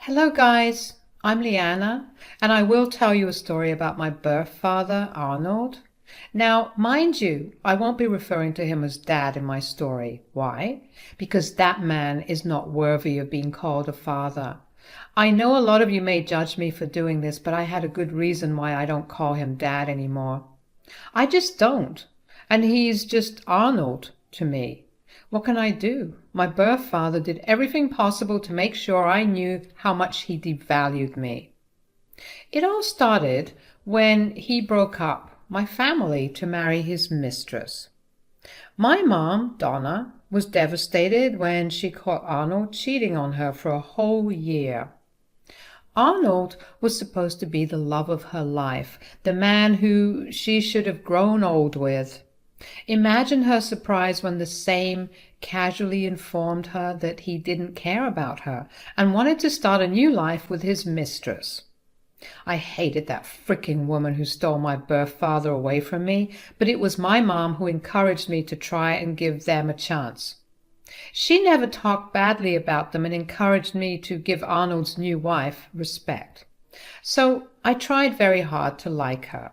Hello guys, I'm Leanna, and I will tell you a story about my birth father, Arnold. Now, mind you, I won't be referring to him as Dad in my story. Why? Because that man is not worthy of being called a father. I know a lot of you may judge me for doing this, but I had a good reason why I don't call him Dad anymore. I just don't, and he's just Arnold to me. What can I do? My birth father did everything possible to make sure I knew how much he devalued me. It all started when he broke up my family to marry his mistress. My mom, Donna, was devastated when she caught Arnold cheating on her for a whole year. Arnold was supposed to be the love of her life, the man who she should have grown old with. Imagine her surprise when the same casually informed her that he didn't care about her and wanted to start a new life with his mistress. I hated that fricking woman who stole my birth father away from me, but it was my mom who encouraged me to try and give them a chance. She never talked badly about them and encouraged me to give Arnold's new wife respect. So I tried very hard to like her.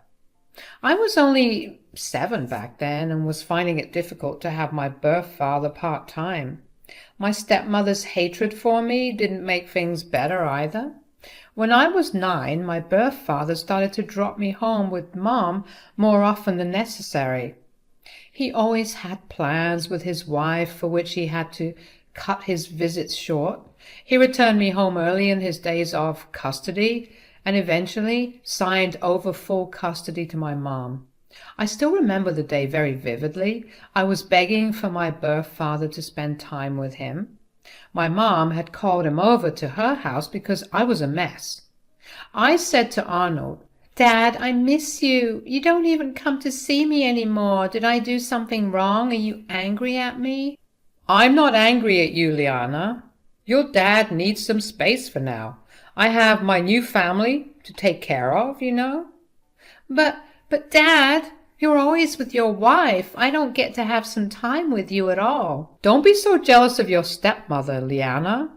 I was only 7 back then and was finding it difficult to have my birth father part-time. My stepmother's hatred for me didn't make things better either. When I was 9, my birth father started to drop me home with Mom more often than necessary. He always had plans with his wife for which he had to cut his visits short. He returned me home early in his days of custody and eventually signed over full custody to my mom. I still remember the day very vividly. I was begging for my birth father to spend time with him. My mom had called him over to her house because I was a mess. I said to Arnold, "Dad, I miss you. You don't even come to see me anymore. Did I do something wrong? Are you angry at me?" "I'm not angry at you, Liana. Your dad needs some space for now. I have my new family to take care of, you know." But Dad, you're always with your wife. I don't get to have some time with you at all. Don't be so jealous of your stepmother, Liana.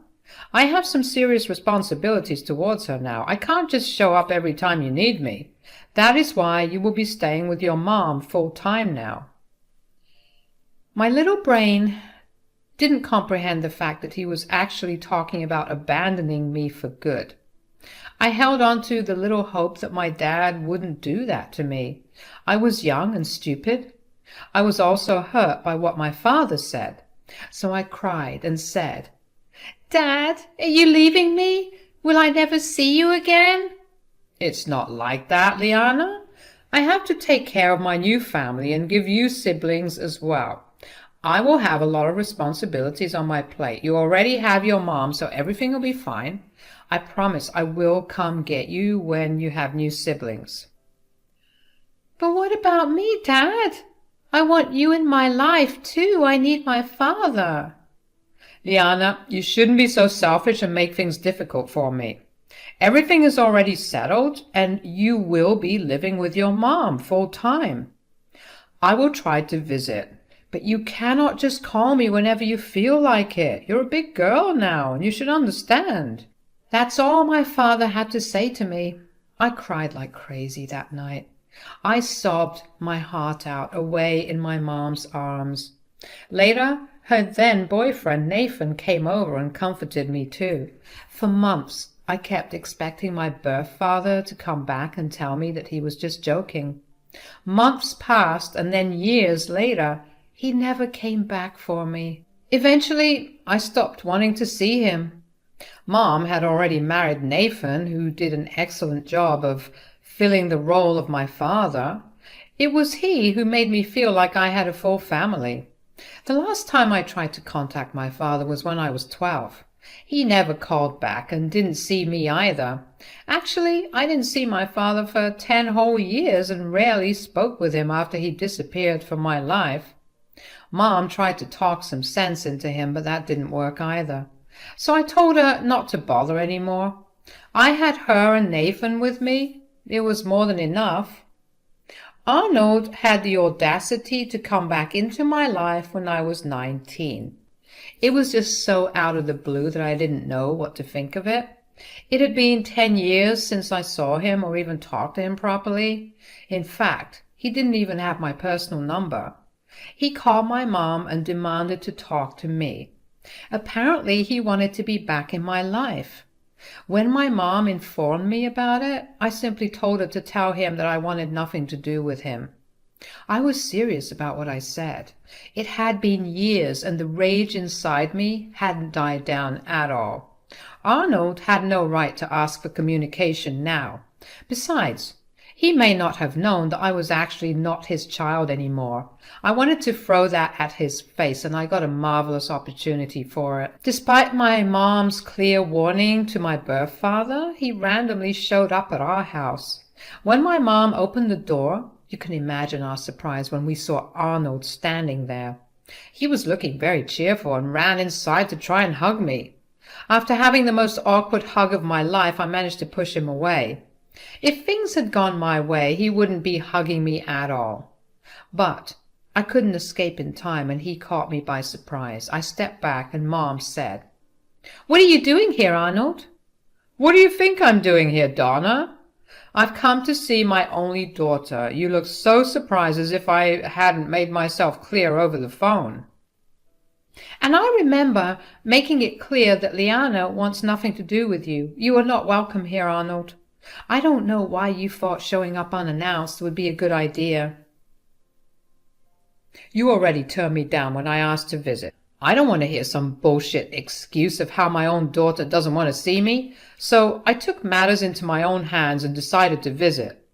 I have some serious responsibilities towards her now. I can't just show up every time you need me. That is why you will be staying with your mom full time now. My little brain didn't comprehend the fact that he was actually talking about abandoning me for good. I held on to the little hope that my dad wouldn't do that to me. I was young and stupid. I was also hurt by what my father said. So I cried and said, "Dad, are you leaving me? Will I never see you again?" "It's not like that, Liana. I have to take care of my new family and give you siblings as well. I will have a lot of responsibilities on my plate. You already have your mom, so everything will be fine. I promise I will come get you when you have new siblings." "But what about me, Dad? I want you in my life, too. I need my father." "Liana, you shouldn't be so selfish and make things difficult for me. Everything is already settled, and you will be living with your mom full time. I will try to visit, but you cannot just call me whenever you feel like it. You're a big girl now, and you should understand." That's all my father had to say to me. I cried like crazy that night. I sobbed my heart out away in my mom's arms. Later, her then boyfriend Nathan came over and comforted me too. For months, I kept expecting my birth father to come back and tell me that he was just joking. Months passed, and then years later, he never came back for me. Eventually, I stopped wanting to see him. Mom had already married Nathan, who did an excellent job of filling the role of my father. It was he who made me feel like I had a full family. The last time I tried to contact my father was when I was 12. He never called back and didn't see me either. Actually, I didn't see my father for 10 whole years and rarely spoke with him after he disappeared from my life. Mom tried to talk some sense into him, but that didn't work either. So I told her not to bother anymore. I had her and Nathan with me. It was more than enough. Arnold had the audacity to come back into my life when I was 19. It was just so out of the blue that I didn't know what to think of it. It had been 10 years since I saw him or even talked to him properly. In fact, he didn't even have my personal number. He called my mom and demanded to talk to me. Apparently, he wanted to be back in my life. When my mom informed me about it, I simply told her to tell him that I wanted nothing to do with him. I was serious about what I said. It had been years, and the rage inside me hadn't died down at all. Arnold had no right to ask for communication now. Besides, he may not have known that I was actually not his child anymore. I wanted to throw that at his face, and I got a marvelous opportunity for it. Despite my mom's clear warning to my birth father, he randomly showed up at our house. When my mom opened the door, you can imagine our surprise when we saw Arnold standing there. He was looking very cheerful and ran inside to try and hug me. After having the most awkward hug of my life, I managed to push him away. If things had gone my way, he wouldn't be hugging me at all. But I couldn't escape in time, and he caught me by surprise. I stepped back, and Mom said, "What are you doing here, Arnold?" "What do you think I'm doing here, Donna?" "I've come to see my only daughter. You look so surprised, as if I hadn't made myself clear over the phone." "And I remember making it clear that Liana wants nothing to do with you. You are not welcome here, Arnold. I don't know why you thought showing up unannounced would be a good idea." "You already turned me down when I asked to visit. I don't want to hear some bullshit excuse of how my own daughter doesn't want to see me, so I took matters into my own hands and decided to visit.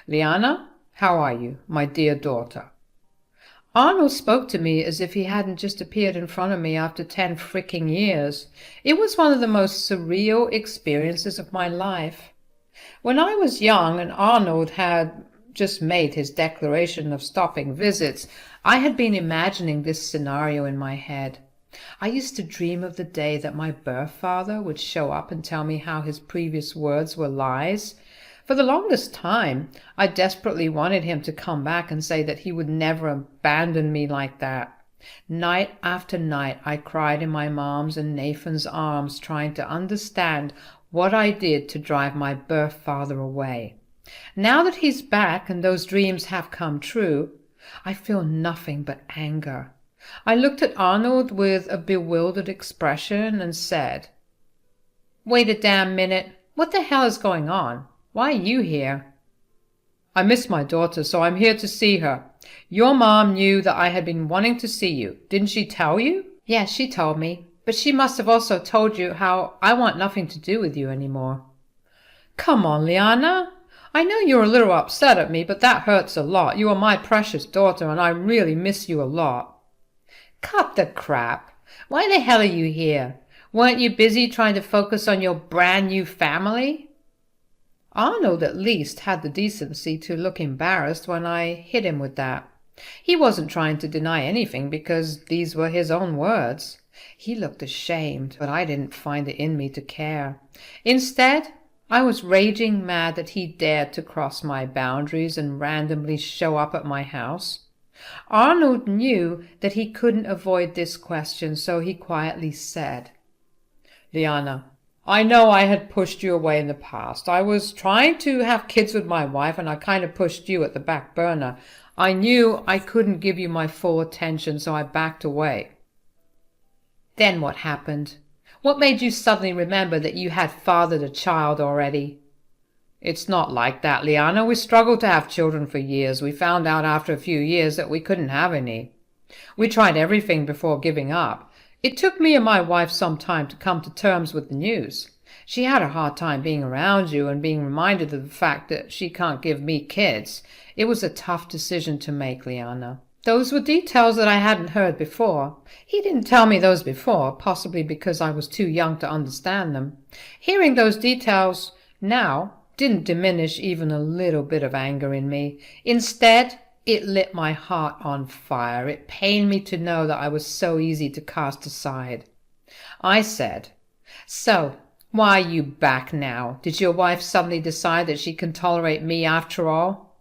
Liana, how are you, my dear daughter?" Arnold spoke to me as if he hadn't just appeared in front of me after 10 freaking years. It was one of the most surreal experiences of my life. When I was young and Arnold had just made his declaration of stopping visits, I had been imagining this scenario in my head. I used to dream of the day that my birth father would show up and tell me how his previous words were lies. For the longest time, I desperately wanted him to come back and say that he would never abandon me like that. Night after night, I cried in my mom's and Nathan's arms, trying to understand what I did to drive my birth father away. Now that he's back and those dreams have come true, I feel nothing but anger. I looked at Arnold with a bewildered expression and said, "Wait a damn minute. What the hell is going on? Why are you here?" "I miss my daughter, so I'm here to see her. Your mom knew that I had been wanting to see you. Didn't she tell you?" "Yes, she told me. But she must have also told you how I want nothing to do with you anymore." "Come on, Liana. I know you're a little upset at me, but that hurts a lot. You are my precious daughter, and I really miss you a lot." "Cut the crap. Why the hell are you here? Weren't you busy trying to focus on your brand new family?" Arnold at least had the decency to look embarrassed when I hit him with that. He wasn't trying to deny anything because these were his own words. He looked ashamed, but I didn't find it in me to care. Instead, I was raging mad that he dared to cross my boundaries and randomly show up at my house. Arnold knew that he couldn't avoid this question, so he quietly said, "Liana, I know I had pushed you away in the past. I was trying to have kids with my wife, and I kind of pushed you at the back burner. I knew I couldn't give you my full attention, so I backed away." "Then what happened? What made you suddenly remember that you had fathered a child already?" "It's not like that, Liana. We struggled to have children for years. We found out after a few years that we couldn't have any. We tried everything before giving up. It took me and my wife some time to come to terms with the news. She had a hard time being around you and being reminded of the fact that she can't give me kids. It was a tough decision to make, Liana." Those were details that I hadn't heard before. He didn't tell me those before, possibly because I was too young to understand them. Hearing those details now didn't diminish even a little bit of anger in me. Instead, it lit my heart on fire. It pained me to know that I was so easy to cast aside. I said, "So, why are you back now? Did your wife suddenly decide that she can tolerate me after all?"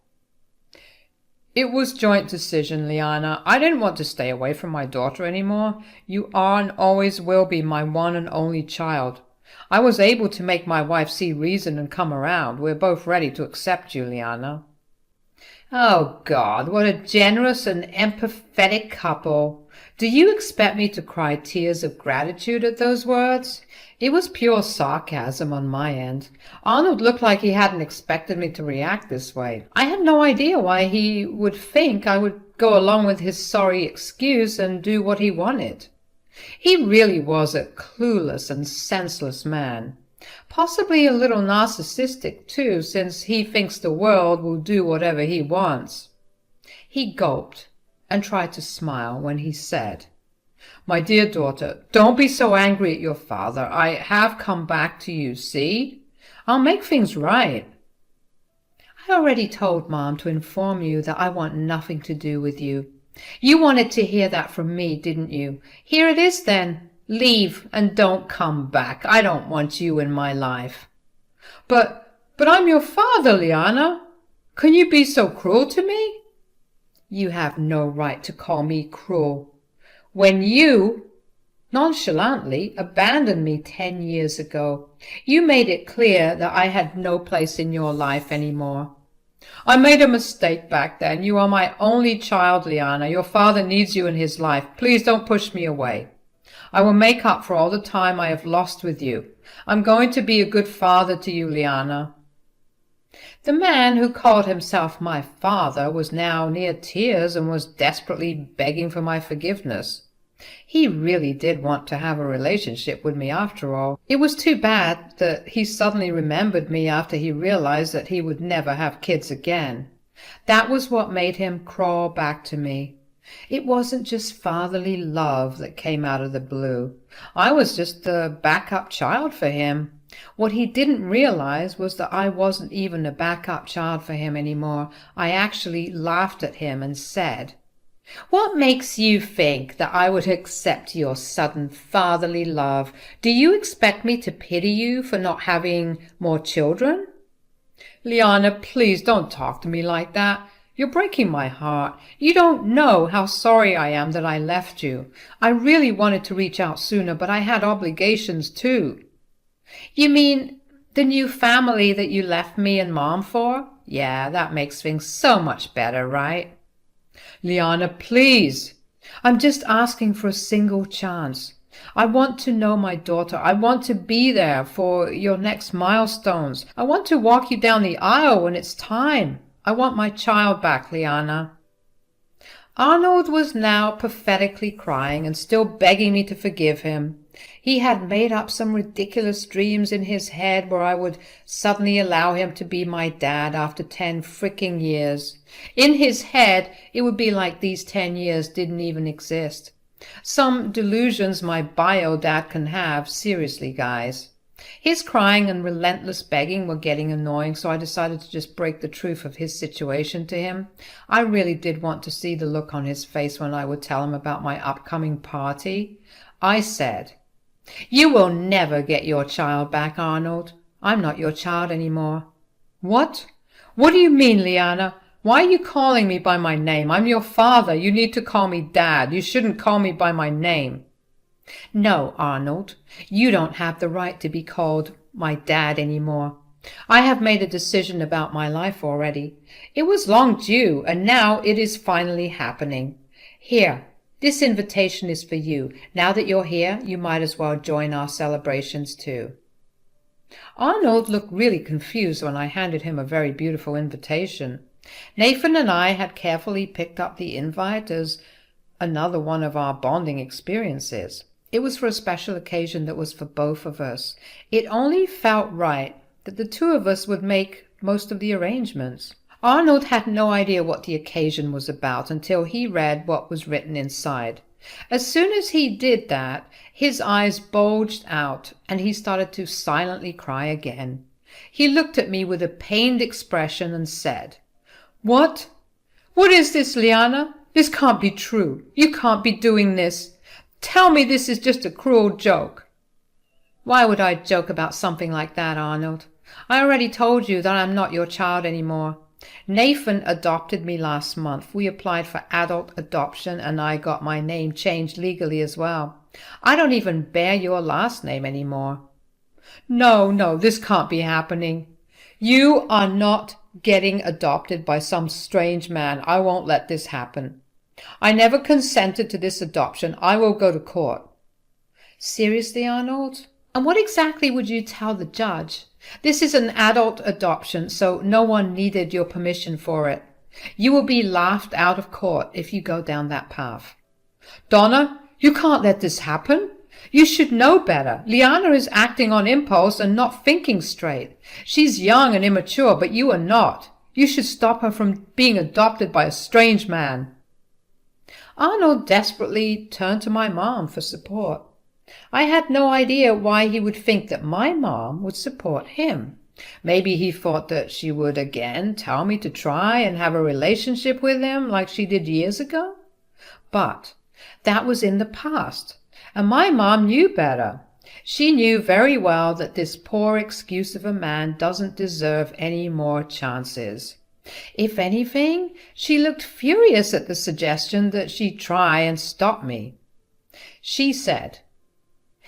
"It was joint decision, Liana. I didn't want to stay away from my daughter anymore. You are and always will be my one and only child. I was able to make my wife see reason and come around. We're both ready to accept Juliana." Oh God, what a generous and empathetic couple. Do you expect me to cry tears of gratitude at those words? It was pure sarcasm on my end. Arnold looked like he hadn't expected me to react this way. I had no idea why he would think I would go along with his sorry excuse and do what he wanted. He really was a clueless and senseless man. Possibly a little narcissistic, too, since he thinks the world will do whatever he wants. He gulped and tried to smile when he said, "My dear daughter, don't be so angry at your father. I have come back to you, see? I'll make things right." "I already told Mom to inform you that I want nothing to do with you. You wanted to hear that from me, didn't you? Here it is, then. Leave and don't come back. I don't want you in my life." But I'm your father, Liana. Can you be so cruel to me?" "You have no right to call me cruel. When you nonchalantly abandoned me 10 years ago, you made it clear that I had no place in your life anymore. I made a mistake back then. You are my only child, Liana. Your father needs you in his life. Please don't push me away. I will make up for all the time I have lost with you. I'm going to be a good father to you, Liana." The man who called himself my father was now near tears and was desperately begging for my forgiveness. He really did want to have a relationship with me after all. It was too bad that he suddenly remembered me after he realized that he would never have kids again. That was what made him crawl back to me. It wasn't just fatherly love that came out of the blue. I was just a backup child for him. What he didn't realize was that I wasn't even a backup child for him anymore. I actually laughed at him and said, "What makes you think that I would accept your sudden fatherly love? Do you expect me to pity you for not having more children?" "Liana, please don't talk to me like that. You're breaking my heart. You don't know how sorry I am that I left you. I really wanted to reach out sooner, but I had obligations too." "You mean the new family that you left me and Mom for? Yeah, that makes things so much better, right?" "Liana, please. I'm just asking for a single chance. I want to know my daughter. I want to be there for your next milestones. I want to walk you down the aisle when it's time. I want my child back, Liana." Arnold was now pathetically crying and still begging me to forgive him. He had made up some ridiculous dreams in his head where I would suddenly allow him to be my dad after 10 fricking years. In his head, it would be like these 10 years didn't even exist. Some delusions my bio dad can have, seriously, guys. His crying and relentless begging were getting annoying, so I decided to just break the truth of his situation to him. I really did want to see the look on his face when I would tell him about my upcoming party. I said, "You will never get your child back, Arnold. I'm not your child anymore." "What? What do you mean, Liana? Why are you calling me by my name? I'm your father. You need to call me Dad. You shouldn't call me by my name." "No, Arnold, you don't have the right to be called my dad anymore. I have made a decision about my life already. It was long due, and now it is finally happening. Here, this invitation is for you. Now that you're here, you might as well join our celebrations too." Arnold looked really confused when I handed him a very beautiful invitation. Nathan and I had carefully picked up the invite as another one of our bonding experiences. It was for a special occasion that was for both of us. It only felt right that the two of us would make most of the arrangements. Arnold had no idea what the occasion was about until he read what was written inside. As soon as he did that, his eyes bulged out and he started to silently cry again. He looked at me with a pained expression and said, "What? What is this, Liana? This can't be true. You can't be doing this. Tell me this is just a cruel joke." "Why would I joke about something like that, Arnold? I already told you that I'm not your child anymore. Nathan adopted me last month. We applied for adult adoption and I got my name changed legally as well. I don't even bear your last name anymore." No, no, this can't be happening. You are not getting adopted by some strange man. I won't let this happen. I never consented to this adoption. I will go to court. Seriously, Arnold? And what exactly would you tell the judge? This is an adult adoption, so no one needed your permission for it. You will be laughed out of court if you go down that path. Donna, you can't let this happen. You should know better. Liana is acting on impulse and not thinking straight. She's young and immature, but you are not. You should stop her from being adopted by a strange man. Arnold desperately turned to my mom for support. I had no idea why he would think that my mom would support him. Maybe he thought that she would again tell me to try and have a relationship with him like she did years ago. But that was in the past, and my mom knew better. She knew very well that this poor excuse of a man doesn't deserve any more chances. If anything, she looked furious at the suggestion that she try and stop me. She said,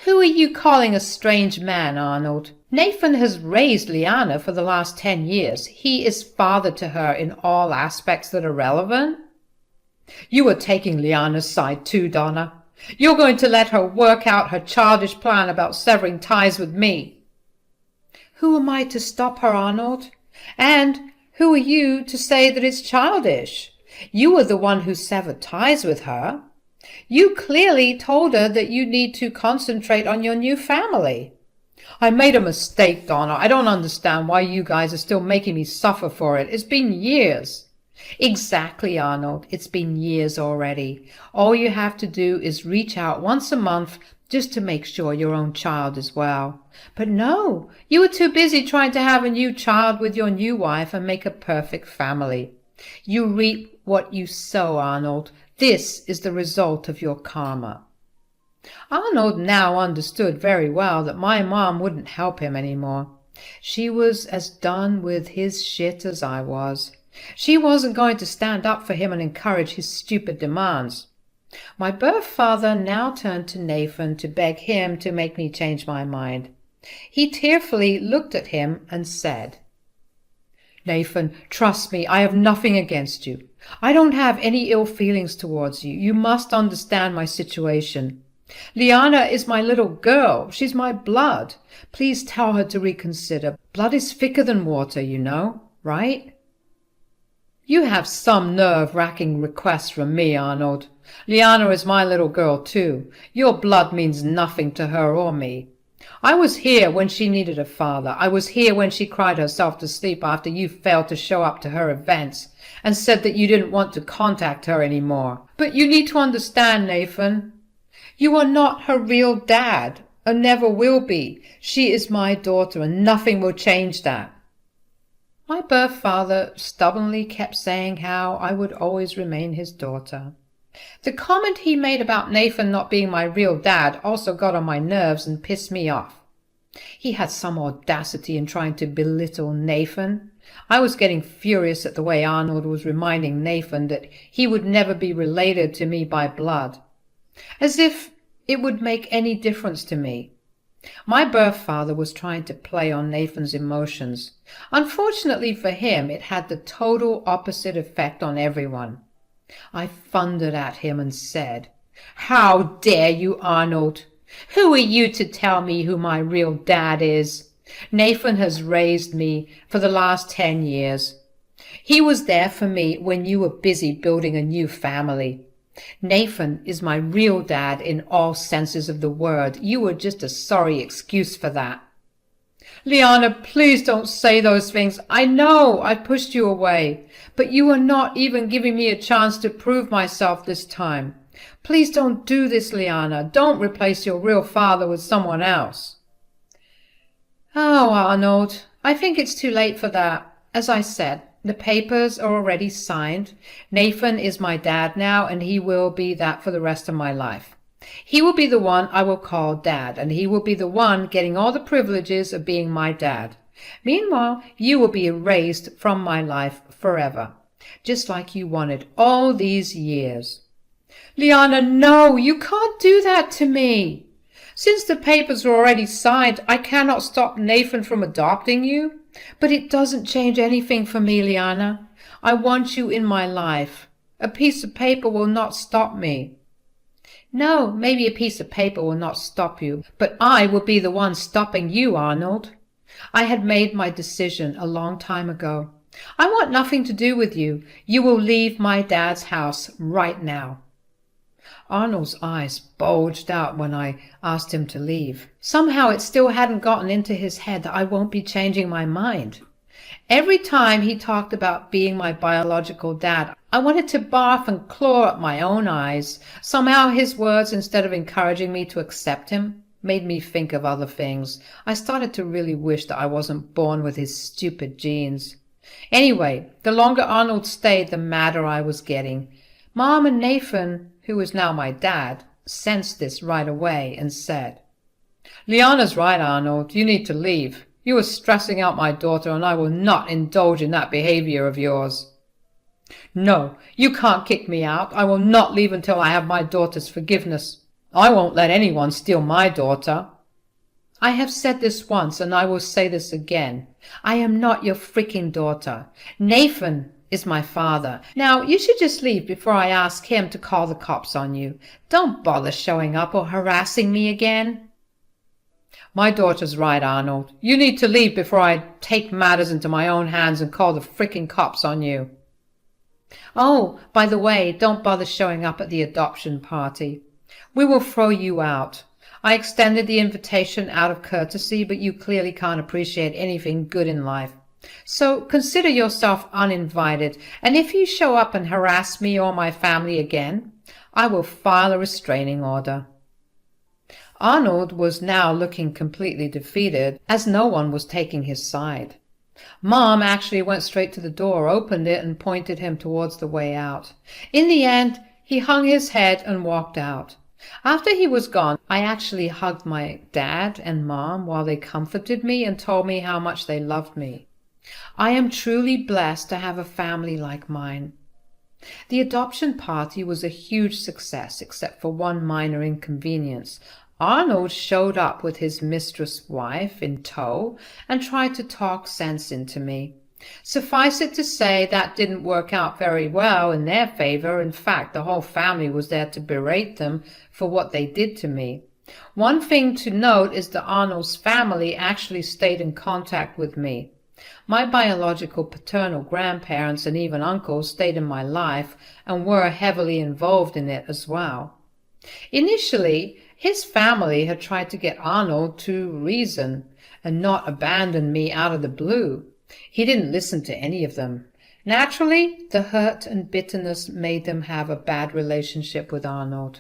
"Who are you calling a strange man, Arnold? Nathan has raised Liana for the last 10 years. He is father to her in all aspects that are relevant." You are taking Liana's side too, Donna. You're going to let her work out her childish plan about severing ties with me. Who am I to stop her, Arnold? And who are you to say that it's childish? You are the one who severed ties with her. You clearly told her that you need to concentrate on your new family. I made a mistake, Donna. I don't understand why you guys are still making me suffer for it. It's been years. Exactly, Arnold. It's been years already. All you have to do is reach out once a month just to make sure your own child is well. But no, you were too busy trying to have a new child with your new wife and make a perfect family. You reap what you sow, Arnold. This is the result of your karma. Arnold now understood very well that my mom wouldn't help him anymore. She was as done with his shit as I was. She wasn't going to stand up for him and encourage his stupid demands. My birth father now turned to Nathan to beg him to make me change my mind. He tearfully looked at him and said, "Nathan, trust me, I have nothing against you. I don't have any ill feelings towards you. You must understand my situation. Liana is my little girl. She's my blood. Please tell her to reconsider. Blood is thicker than water, you know, right?" You have some nerve-wracking requests from me, Arnold. Liana is my little girl, too. Your blood means nothing to her or me. I was here when she needed a father. I was here when she cried herself to sleep after you failed to show up to her events and said that you didn't want to contact her anymore. But you need to understand, Nathan. You are not her real dad, and never will be. She is my daughter, and nothing will change that. My birth father stubbornly kept saying how I would always remain his daughter. The comment he made about Nathan not being my real dad also got on my nerves and pissed me off. He had some audacity in trying to belittle Nathan. I was getting furious at the way Arnold was reminding Nathan that he would never be related to me by blood, as if it would make any difference to me. My birth father was trying to play on Nathan's emotions. Unfortunately for him, it had the total opposite effect on everyone. I thundered at him and said, "How dare you, Arnold? Who are you to tell me who my real dad is? Nathan has raised me for the last 10 years. He was there for me when you were busy building a new family. Nathan is my real dad in all senses of the word. You were just a sorry excuse for that." "Liana, please don't say those things. I know I pushed you away, but you are not even giving me a chance to prove myself this time. Please don't do this, Liana. Don't replace your real father with someone else." "Oh, Arnold, I think it's too late for that. As I said, the papers are already signed. Nathan is my dad now, and he will be that for the rest of my life. He will be the one I will call Dad, and he will be the one getting all the privileges of being my dad. Meanwhile, you will be erased from my life forever, just like you wanted all these years." "Liana, no, you can't do that to me." Since the papers are already signed, I cannot stop Nathan from adopting you. But it doesn't change anything for me, Liana. I want you in my life. A piece of paper will not stop me. No, maybe a piece of paper will not stop you, but I will be the one stopping you, Arnold. I had made my decision a long time ago. I want nothing to do with you. You will leave my dad's house right now. Arnold's eyes bulged out when I asked him to leave. Somehow it still hadn't gotten into his head that I won't be changing my mind. Every time he talked about being my biological dad, I wanted to barf and claw at my own eyes. Somehow his words, instead of encouraging me to accept him, made me think of other things. I started to really wish that I wasn't born with his stupid genes. Anyway, the longer Arnold stayed, the madder I was getting. Mom and Nathan, who was now my dad, sensed this right away and said, "Liana's right, Arnold. You need to leave. You are stressing out my daughter, and I will not indulge in that behavior of yours." "No, you can't kick me out. I will not leave until I have my daughter's forgiveness. I won't let anyone steal my daughter." "I have said this once, and I will say this again. I am not your freaking daughter. Nathan is my father. Now, you should just leave before I ask him to call the cops on you. Don't bother showing up or harassing me again." "My daughter's right, Arnold. You need to leave before I take matters into my own hands and call the frickin' cops on you." "Oh, by the way, don't bother showing up at the adoption party. We will throw you out. I extended the invitation out of courtesy, but you clearly can't appreciate anything good in life. So consider yourself uninvited, and if you show up and harass me or my family again, I will file a restraining order." Arnold was now looking completely defeated, as no one was taking his side. Mom actually went straight to the door, opened it, and pointed him towards the way out. In the end, he hung his head and walked out. After he was gone, I actually hugged my dad and Mom while they comforted me and told me how much they loved me. I am truly blessed to have a family like mine. The adoption party was a huge success, except for one minor inconvenience. Arnold showed up with his mistress wife in tow and tried to talk sense into me. Suffice it to say, that didn't work out very well in their favor. In fact, the whole family was there to berate them for what they did to me. One thing to note is that Arnold's family actually stayed in contact with me. My biological paternal grandparents and even uncles stayed in my life and were heavily involved in it as well. Initially, his family had tried to get Arnold to reason and not abandon me out of the blue. He didn't listen to any of them. Naturally, the hurt and bitterness made them have a bad relationship with Arnold.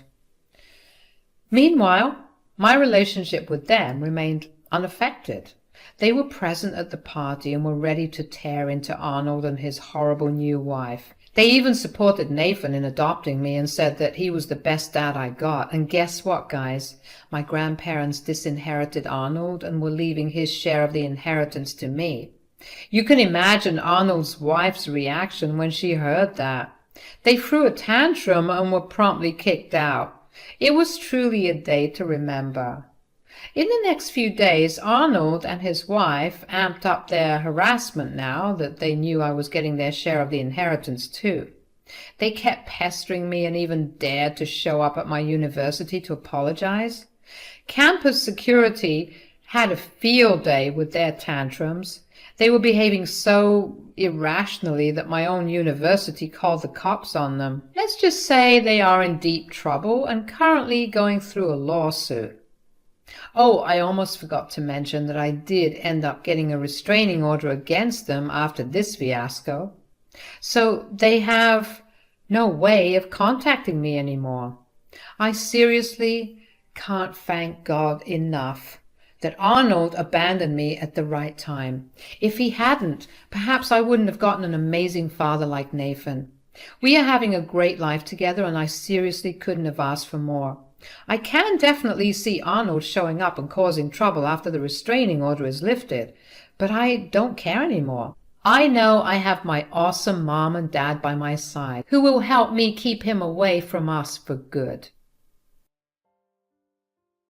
Meanwhile, my relationship with them remained unaffected. They were present at the party and were ready to tear into Arnold and his horrible new wife. They even supported Nathan in adopting me and said that he was the best dad I got. And guess what, guys? My grandparents disinherited Arnold and were leaving his share of the inheritance to me. You can imagine Arnold's wife's reaction when she heard that. They threw a tantrum and were promptly kicked out. It was truly a day to remember. In the next few days, Arnold and his wife amped up their harassment now that they knew I was getting their share of the inheritance too. They kept pestering me and even dared to show up at my university to apologize. Campus security had a field day with their tantrums. They were behaving so irrationally that my own university called the cops on them. Let's just say they are in deep trouble and currently going through a lawsuit. Oh, I almost forgot to mention that I did end up getting a restraining order against them after this fiasco. So they have no way of contacting me anymore. I seriously can't thank God enough that Arnold abandoned me at the right time. If he hadn't, perhaps I wouldn't have gotten an amazing father like Nathan. We are having a great life together, and I seriously couldn't have asked for more. I can definitely see Arnold showing up and causing trouble after the restraining order is lifted, but I don't care anymore. I know I have my awesome mom and dad by my side who will help me keep him away from us for good.